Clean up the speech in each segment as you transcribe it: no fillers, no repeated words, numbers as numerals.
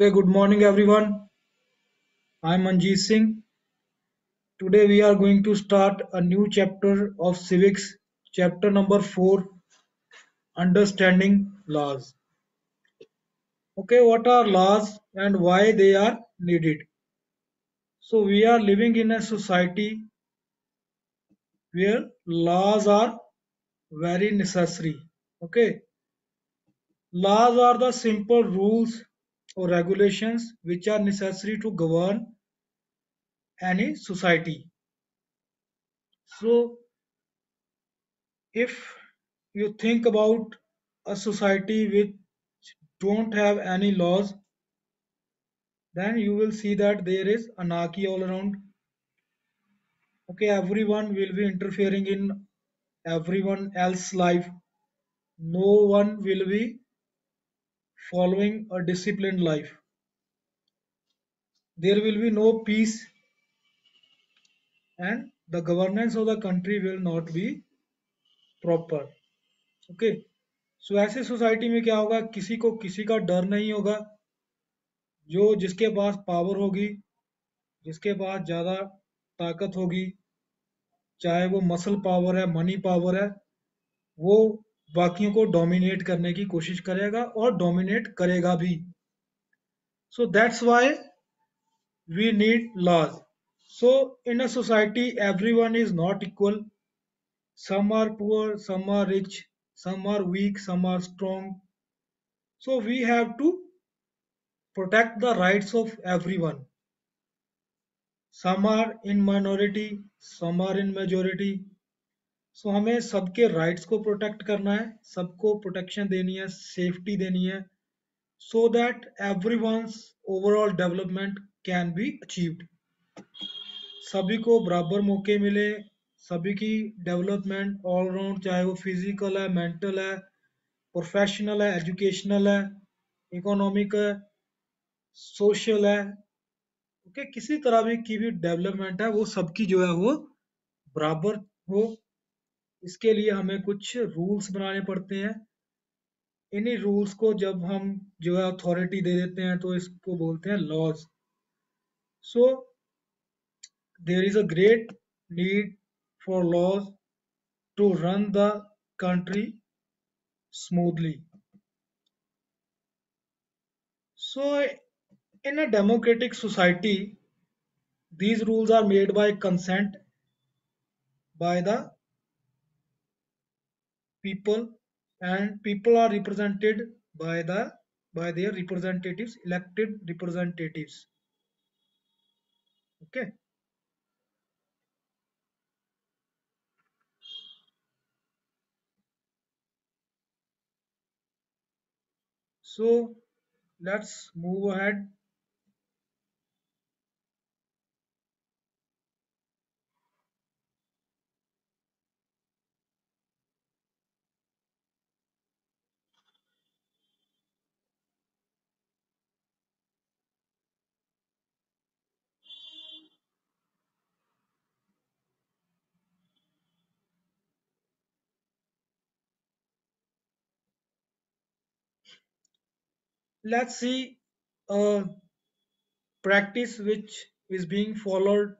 Okay, good morning everyone. I'm Manjeet Singh. Today we are going to start a new chapter of civics, chapter number 4, understanding laws. Okay, what are laws and why they are needed? So we are living in a society where laws are very necessary. Okay, laws are the simple rules or regulations which are necessary to govern any society. So if you think about a society which don't have any laws, then you will see that there is anarchy all around. Okay, everyone will be interfering in everyone else's life. No one will be following a disciplined life. There will be no peace, and the governance of the country will not be proper. Okay, सो ऐसे society में क्या होगा, किसी को किसी का डर नहीं होगा। जो जिसके पास पावर होगी, जिसके पास ज़्यादा ताकत होगी, चाहे वो मसल पावर है, मनी पावर है, वो बाकियों को डोमिनेट करने की कोशिश करेगा और डोमिनेट करेगा भी। So that's why we need laws. So in a society everyone is not equal. Some are poor, some are rich, some are weak, some are strong. So we have to protect the rights of everyone. Some are in minority, some are in majority. सो हमें सबके rights को protect करना है, सबको protection देनी है, safety देनी है, so that everyone's overall development can be achieved. सभी को बराबर मौके मिले, सभी की डेवलपमेंट ऑल राउंड, चाहे वो फिजिकल है, मेंटल है, प्रोफेशनल है, एजुकेशनल है, इकोनॉमिक है, सोशल है। ओके, किसी तरह भी की भी डेवलपमेंट है वो सबकी जो है वो बराबर हो। इसके लिए हमें कुछ रूल्स बनाने पड़ते हैं। इन्हीं रूल्स को जब हम जो है अथॉरिटी दे देते हैं तो इसको बोलते हैं laws. So there is a great need for laws to run the country smoothly. So in a democratic society, these rules are made by consent by the people, and people are represented by their representatives, elected representatives. Okay, so let's move ahead. Let's see a practice which is being followed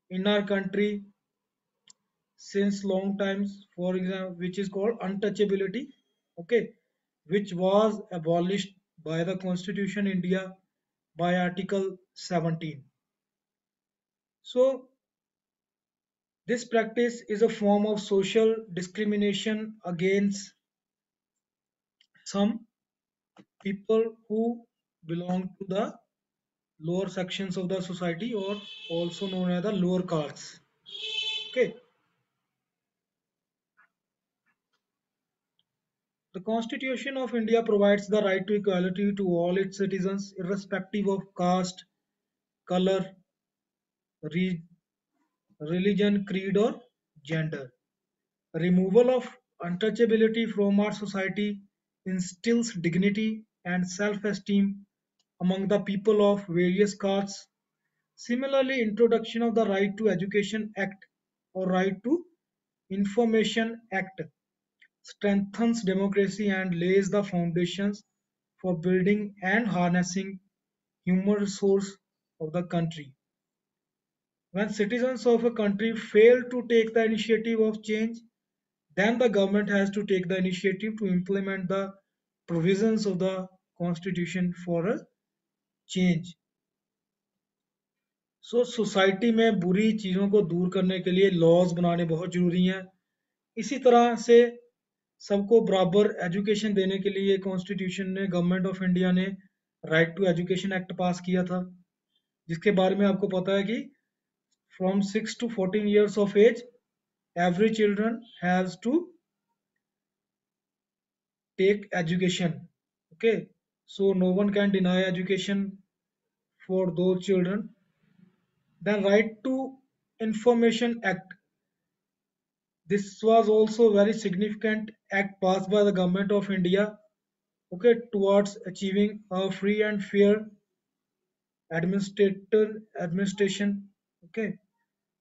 in our country since long times, for example, which is called untouchability. Okay, which was abolished by the Constitution India by Article 17. So this practice is a form of social discrimination against some people who belong to the lower sections of the society, or also known as the lower castes. Okay, the Constitution of India provides the right to equality to all its citizens, irrespective of caste, color, re- religion, creed, or gender. Removal of untouchability from our society instills dignity and self-esteem among the people of various castes. Similarly, introduction of the Right to Education Act or Right to Information Act strengthens democracy and lays the foundations for building and harnessing human resource of the country. When citizens of a country fail to take the initiative of change, then the government has to take the initiative to implement the provisions of the constitution for a change. Society में बुरी चीज़ों को दूर करने के लिए laws बनाने बहुत ज़रूरी हैं। इसी तरह से सबको बराबर एजुकेशन देने के लिए कॉन्स्टिट्यूशन ने, गवर्नमेंट ऑफ इंडिया ने right to education act pass किया था, जिसके बारे में आपको पता है कि from 6 to 14 years of age every children has to take education. Okay, so no one can deny education for those children. Then right to information act, this was also very significant act passed by the government of India, okay, towards achieving a free and fair administration, okay,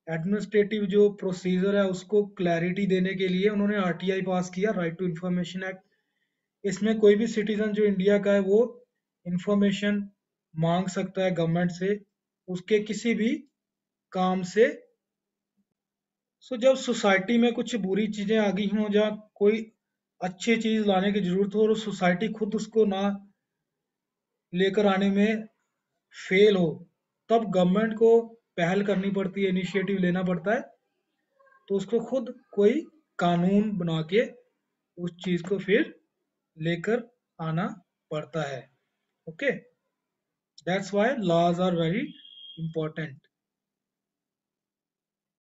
administrative जो procedure है उसको clarity देने के लिए उन्होंने RTI पास किया, right to information act. इसमें कोई भी सिटीजन जो इंडिया का है वो इंफॉर्मेशन मांग सकता है गवर्नमेंट से उसके किसी भी काम से। जब सोसाइटी में कुछ बुरी चीजें आ गई हों या कोई अच्छी चीज लाने की जरूरत हो और सोसाइटी खुद उसको ना लेकर आने में फेल हो, तब गवर्नमेंट को पहल करनी पड़ती है, इनिशिएटिव लेना पड़ता है, तो उसको खुद कोई कानून बना के उस चीज को फिर लेकर आना पड़ता है। Okay, that's why laws are very important.